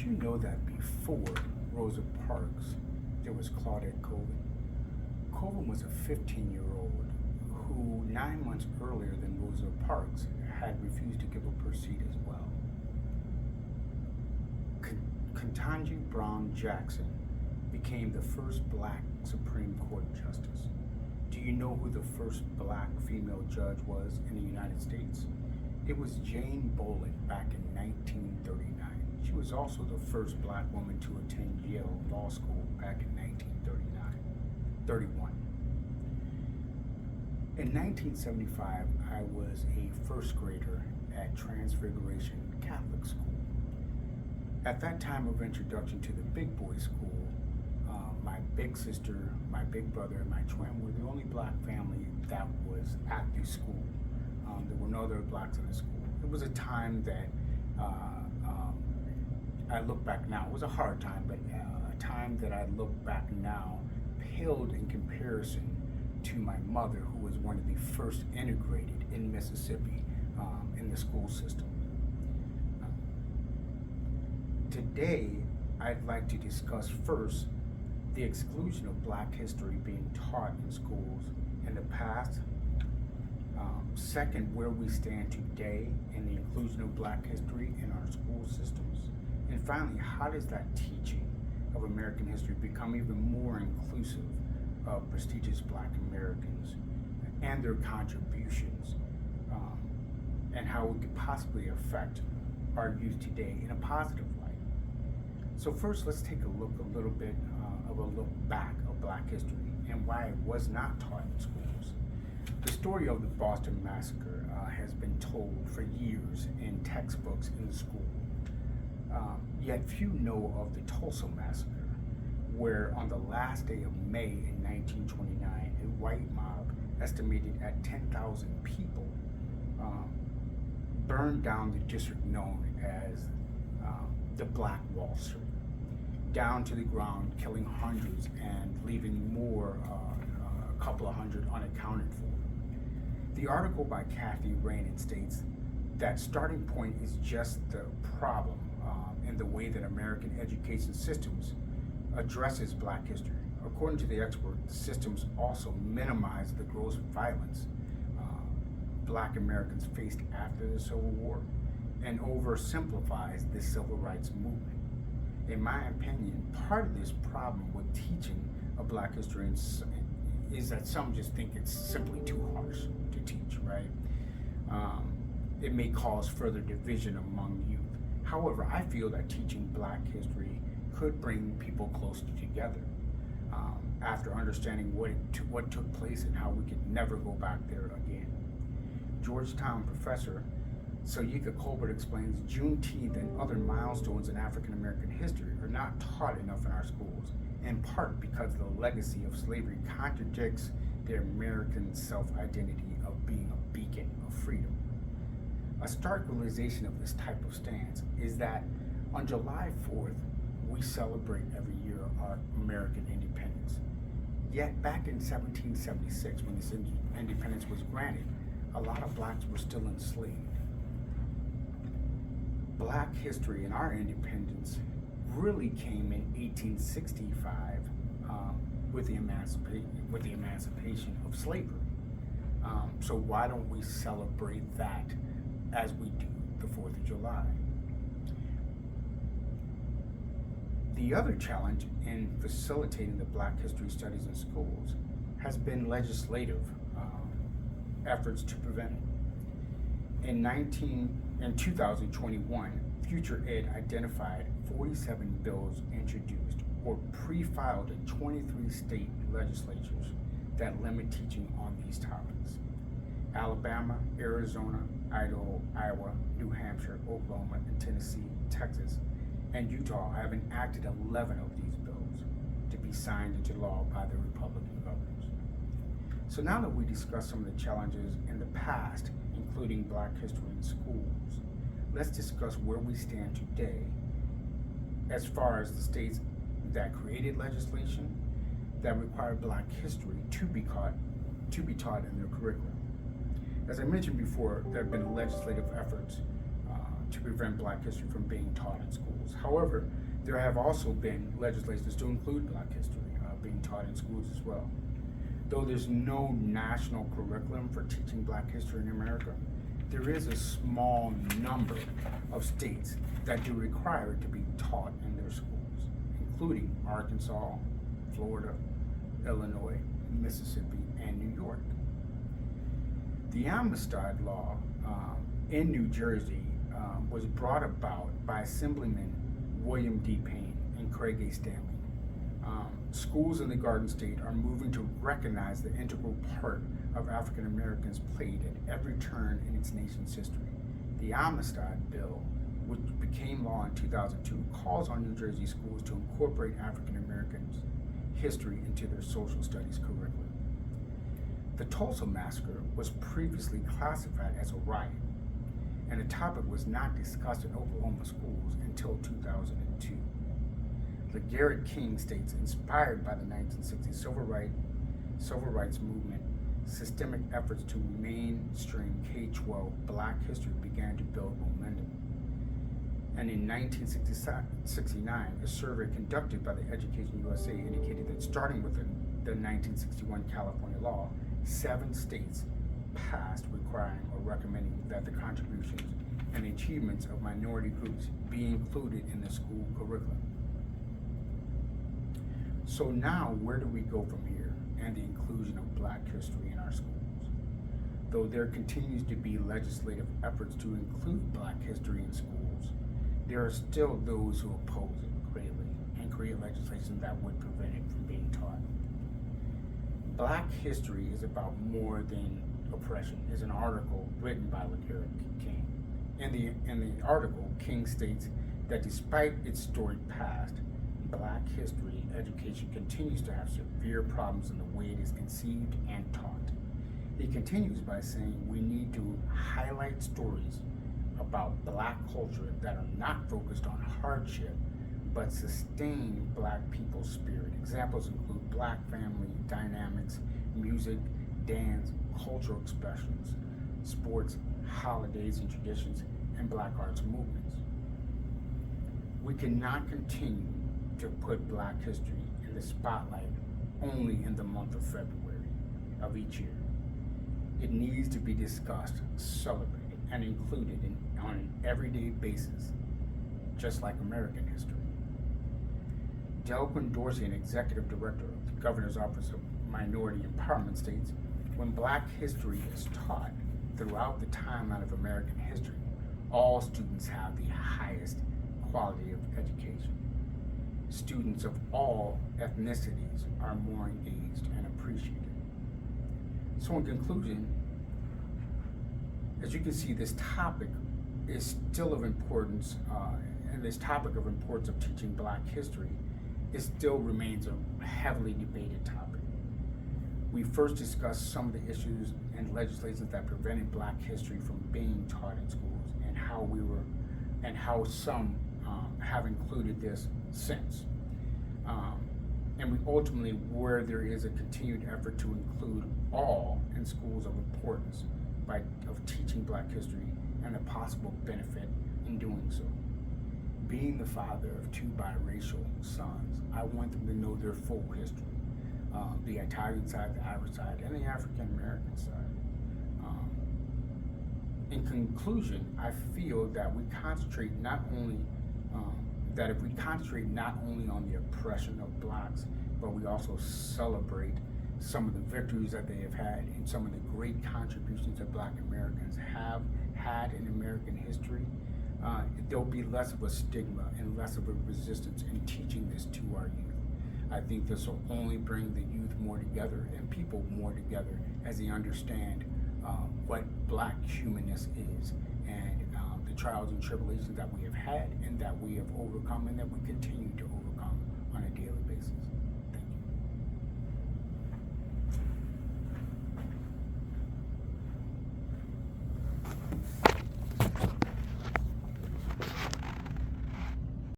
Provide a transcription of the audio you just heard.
you know that before Rosa Parks, there was Claudette Colvin? Colvin was a 15-year-old who 9 months earlier than Rosa Parks had refused to give up her seat as well. Ketanji Brown Jackson became the first black Supreme Court justice. Do you know who the first black female judge was in the United States? It was Jane Bolin back in 1939. She was also the first black woman to attend Yale Law School back in 1931. In 1975, I was a first grader at Transfiguration Catholic School. At that time of introduction to the big boy school, my big sister, my big brother, and my twin were the only black family that was at the school. There were no other blacks in the school. It was a time that I look back now. It was a hard time, but a time that I look back now paled in comparison to my mother, who was one of the first integrated in Mississippi in the school system. Today, I'd like to discuss first the exclusion of black history being taught in schools in the past. Second, where we stand today in the inclusion of black history in our school systems. And finally, how does that teaching of American history become even more inclusive of prestigious black Americans and their contributions, and how it could possibly affect our youth today in a positive light. So first, let's take a little bit of a look back of black history and why it was not taught in schools. The story of the Boston Massacre has been told for years in textbooks in school. Yet few know of the Tulsa Massacre, where on the last day of May in 1929, a white mob estimated at 10,000 people burned down the district known as the Black Wall Street, down to the ground, killing hundreds and leaving more, a couple of hundred unaccounted for. The article by Kathy Rainin states that starting point is just the problem in the way that American education systems addresses black history. According to the expert, the systems also minimize the gross violence black Americans faced after the Civil War and oversimplifies the civil rights movement. In my opinion, part of this problem with teaching a black history is that some just think it's simply too harsh to teach, right? It may cause further division among youth. However, I feel that teaching black history could bring people closer together after understanding what took place and how we could never go back there again. Georgetown professor Soyika Colbert explains Juneteenth and other milestones in African American history are not taught enough in our schools, in part because the legacy of slavery contradicts their American self-identity of being a beacon of freedom. A stark realization of this type of stance is that on July 4th, we celebrate every year our American independence. Yet back in 1776, when this independence was granted, a lot of blacks were still enslaved. Black history and our independence really came in 1865 with the emancipation of slavery. So why don't we celebrate that as we do the 4th of July? The other challenge in facilitating the black history studies in schools has been legislative efforts to prevent it. In 2021, Future Ed identified 47 bills introduced or pre-filed in 23 state legislatures that limit teaching on these topics. Alabama, Arizona, Idaho, Iowa, New Hampshire, Oklahoma, and Tennessee, Texas, and Utah have enacted 11 of these bills to be signed into law by the Republican governors. So now that we discussed some of the challenges in the past, including black history in schools, let's discuss where we stand today as far as the states that created legislation that require black history to be taught in their curriculum. As I mentioned before, there have been legislative efforts to prevent Black history from being taught in schools. However, there have also been legislations to include Black history being taught in schools as well. Though there's no national curriculum for teaching Black history in America, there is a small number of states that do require it to be taught in their schools, including Arkansas, Florida, Illinois, Mississippi, and New York. The Amistad Law in New Jersey was brought about by Assemblyman William D. Payne and Craig A. Stanley. Schools in the Garden State are moving to recognize the integral part of African Americans played at every turn in its nation's history. The Amistad Bill, which became law in 2002, calls on New Jersey schools to incorporate African Americans' history into their social studies curriculum. The Tulsa Massacre was previously classified as a riot, and the topic was not discussed in Oklahoma schools until 2002. LeGarrette King states, inspired by the 1960s civil rights movement, systemic efforts to mainstream K-12 Black history began to build momentum. And in 1969, a survey conducted by the Education USA indicated that starting with the 1961 California law, 7 states passed requiring or recommending that the contributions and achievements of minority groups be included in the school curriculum. So now, where do we go from here and the inclusion of Black history in our schools? Though there continues to be legislative efforts to include Black history in schools, there are still those who oppose it greatly and create legislation that would prevent it from being taught. Black history is about more than oppression, is an article written by LeGarrette King. In the article, King states that despite its storied past, Black history education continues to have severe problems in the way it is conceived and taught. He continues by saying we need to highlight stories about Black culture that are not focused on hardship, but sustain Black people's spirit. Examples include Black family dynamics, music, dance, cultural expressions, sports, holidays and traditions, and Black arts movements. We cannot continue to put Black history in the spotlight only in the month of February of each year. It needs to be discussed, celebrated, and included on an everyday basis, just like American history. Delquin Dorsey, an executive director of the Governor's Office of Minority Empowerment, states, when Black history is taught throughout the timeline of American history, all students have the highest quality of education. Students of all ethnicities are more engaged and appreciated. So in conclusion, as you can see, this topic is still of importance, and this topic of importance of teaching Black history, it still remains a heavily debated topic. We first discussed some of the issues and legislations that prevented Black history from being taught in schools, and how some have included this since. And we ultimately, where there is a continued effort to include all in schools of importance of teaching Black history and the possible benefit in doing so. Being the father of 2 biracial sons, I want them to know their full history. The Italian side, the Irish side, and the African American side. In conclusion, I feel that we concentrate not only that if we concentrate not only on the oppression of Blacks, but we also celebrate some of the victories that they have had and some of the great contributions that Black Americans have had in American history, there'll be less of a stigma and less of a resistance in teaching this to our youth. I think this will only bring the youth more together and people more together as they understand what Black humanness is, and the trials and tribulations that we have had and that we have overcome and that we continue to